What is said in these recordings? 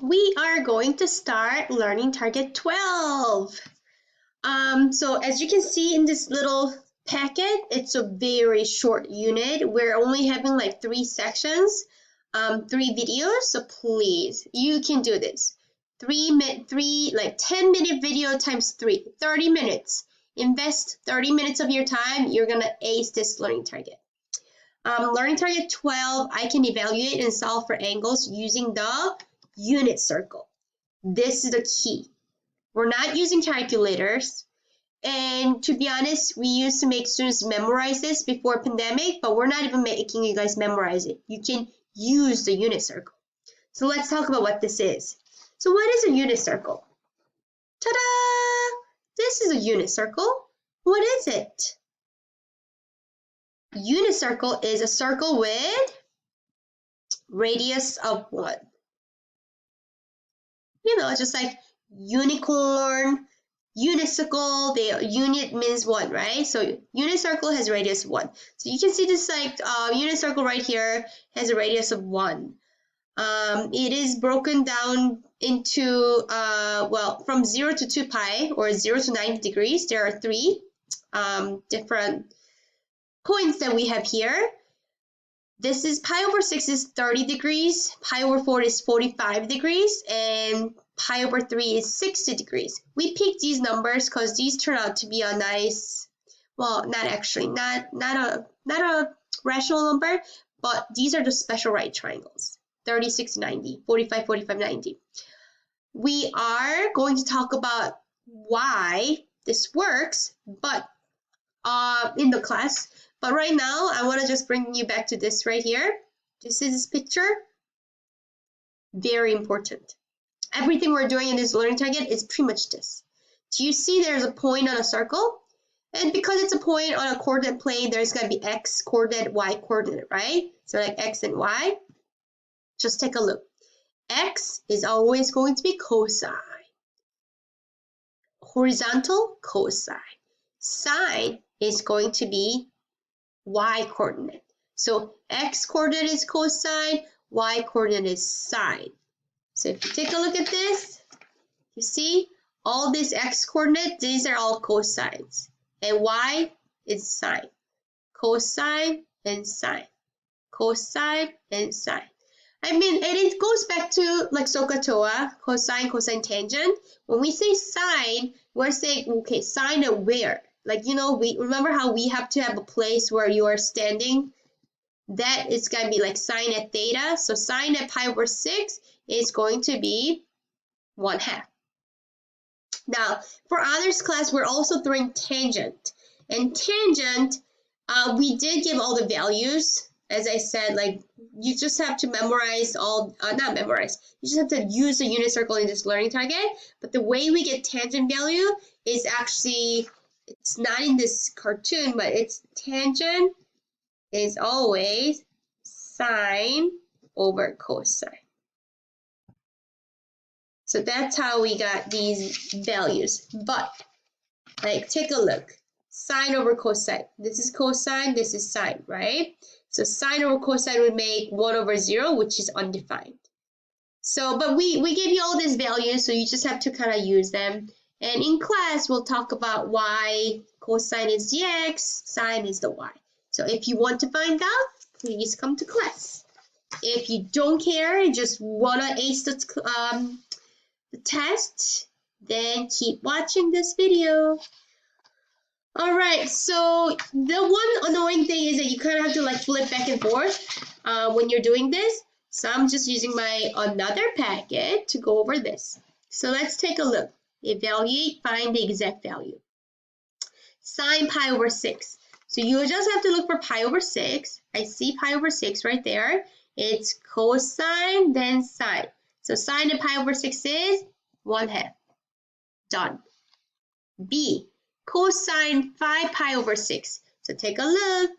we are going to start learning target 12. So as you can see in this little packet, it's a very short unit. We're only having like 3 sections, 3 videos. So please, you can do this. 10-minute video times 3, 30 minutes. Invest 30 minutes of your time. You're gonna ace this learning target. Learning target 12, I can evaluate and solve for angles using the unit circle. This is the key. We're not using calculators. And to be honest, we used to make students memorize this before pandemic, but we're not even making you guys memorize it. You can use the unit circle. So let's talk about what this is. So what is a unit circle? Ta-da! This is a unit circle. What is it? Unit circle is a circle with radius of 1. You know, just like unicorn, unicicle, the unit means 1, right? So unit circle has radius 1. So you can see this like unit circle right here has a radius of 1. It is broken down into, well, from 0 to 2 pi or 0 to 90 degrees. There are 3 different points that we have here. This is pi over 6 is 30 degrees, pi over 4 is 45 degrees, and pi over 3 is 60 degrees. We picked these numbers because these turn out to be a nice, well, not actually, not a rational number, but these are the special right triangles, 30, 60, 90, 45, 45, 90. We are going to talk about why this works, but in the class. But right now, I want to just bring you back to this right here. This is this picture. Very important. Everything we're doing in this learning target is pretty much this. Do you see there's a point on a circle? And because it's a point on a coordinate plane, there's going to be x coordinate, y coordinate, right? So like x and y. Just take a look. X is always going to be cosine. Horizontal, cosine. Sine is going to be y coordinate. So x coordinate is cosine, y coordinate is sine. So if you take a look at this, you see all these x coordinates, these are all cosines. And y is sine. Cosine and sine. Cosine and sine. I mean, and it goes back to like SOHCAHTOA, cosine, cosine, tangent. When we say sine, we're saying, okay, sine at where? Like, you know, we remember how we have to have a place where you are standing? That is going to be like sine at theta. So sine at pi over 6 is going to be 1/2. Now, for honors class, we're also throwing tangent. And tangent, we did give all the values. As I said, like, you just have to memorize all, not memorize, you just have to use the unit circle in this learning target. But the way we get tangent value is actually, it's not in this cartoon, but it's tangent is always sine over cosine. So that's how we got these values. But, like, take a look. Sine over cosine. This is cosine, this is sine, right? So sine over cosine would make 1 over 0, which is undefined. So, but we gave you all these values, so you just have to kind of use them. And in class, we'll talk about why cosine is the x, sine is the y. So if you want to find out, please come to class. If you don't care, just want to ace the test, then keep watching this video. All right, so the one annoying thing is that you kind of have to like flip back and forth when you're doing this. So I'm just using my another packet to go over this. So let's take a look. Evaluate, find the exact value. Sine pi over 6. So you just have to look for pi over 6. I see pi over 6 right there. It's cosine, then sine. So sine of pi over 6 is 1/2. Done. B. Cosine 5 pi over 6. So take a look.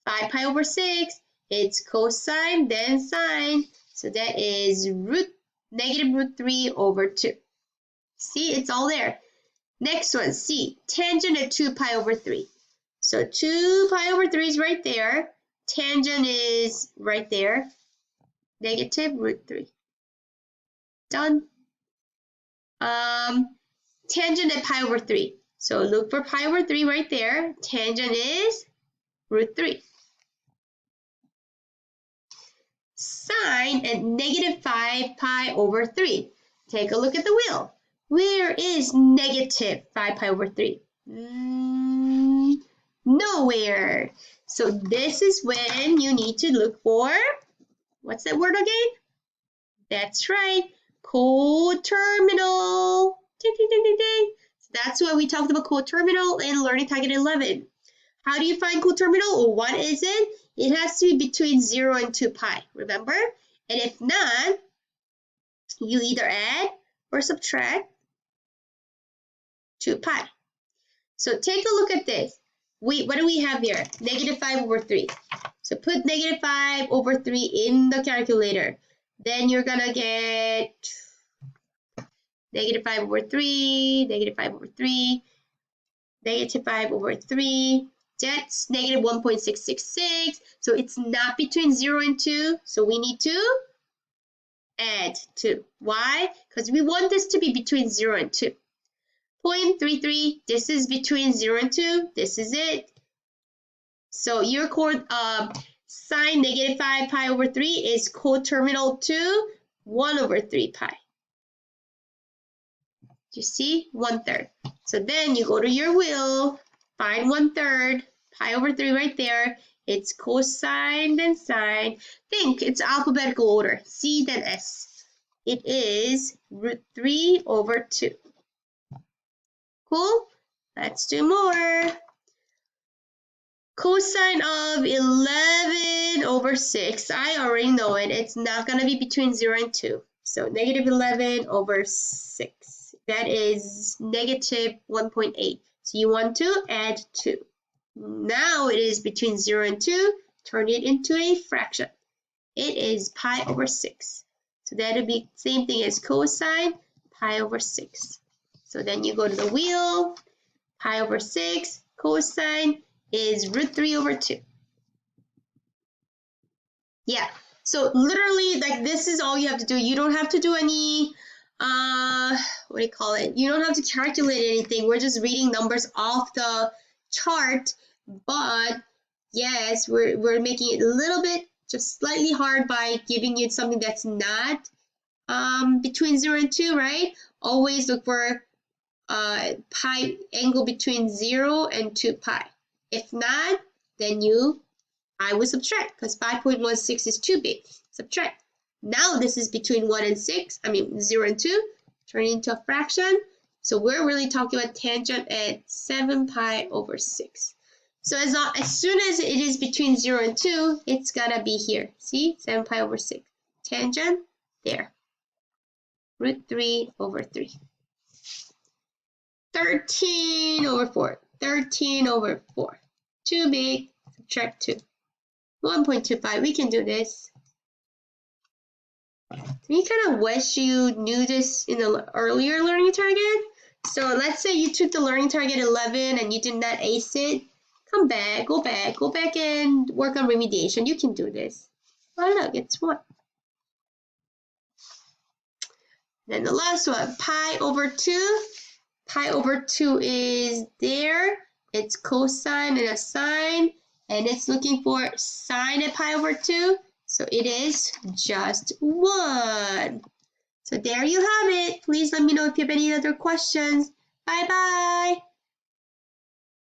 5 pi over 6, it's cosine, then sine. So that is negative root 3 over 2. See, it's all there. Next one, C. Tangent of 2 pi over 3. So 2 pi over 3 is right there. Tangent is right there. Negative root 3. Done. Tangent at pi over 3. So look for pi over 3 right there. Tangent is root 3. Sine at negative 5 pi over 3. Take a look at the wheel. Where is negative 5 pi over 3? Nowhere. So this is when you need to look for, what's that word again? That's right, coterminal. Ding, ding, ding, ding, ding. So that's why we talked about coterminal in Learning Target 11. How do you find coterminal, or what is it? It has to be between 0 and 2 pi, remember? And if not, you either add or subtract 2 pi. So take a look at this. What do we have here? Negative 5 over 3. So put negative 5 over 3 in the calculator. Then you're going to get negative 5 over 3, negative 5 over 3, negative 5 over 3. That's negative 1.666. So it's not between 0 and 2. So we need to add 2. Why? Because we want this to be between 0 and 2. 0.33, this is between 0 and 2. This is it. So your sine negative 5 pi over 3 is coterminal to 1 over 3 pi. Do you see? 1/3. So then you go to your wheel, find 1/3, pi over 3 right there. It's cosine, then sine. Think it's alphabetical order, C then S. It is root 3 over 2. Cool? Let's do more. Cosine of 11 over 6. I already know it. It's not going to be between 0 and 2. So negative 11 over 6. That is negative 1.8. So you want to add 2. Now it is between 0 and 2. Turn it into a fraction. It is pi over 6. So that would be the same thing as cosine pi over 6. So then you go to the wheel. Pi over 6. Cosine is root 3 over 2. Yeah, so literally, like, this is all you have to do. You don't have to do any, what do you call it? You don't have to calculate anything. We're just reading numbers off the chart, but yes, we're making it a little bit, just slightly hard by giving you something that's not between 0 and 2, right? Always look for pi angle between 0 and 2 pi. If not, then I would subtract, because 5.16 is too big. Subtract. Now this is between 1 and 6, 0 and 2, turn it into a fraction. So we're really talking about tangent at 7 pi over 6. So as soon as it is between 0 and 2, it's got to be here. See? 7 pi over 6. Tangent, there. Root 3 over 3. 13 over 4. 13 over 4. Too big. Subtract 2. 1.25. We can do this. You kind of wish you knew this in the earlier learning target. So let's say you took the learning target 11 and you did not ace it. Come back, go back and work on remediation. You can do this. Oh look, it's 1. Then the last one, pi over 2. Pi over 2 is there. It's cosine and a sine. And it's looking for sine at pi over 2. So it is just 1. So there you have it. Please let me know if you have any other questions. Bye-bye.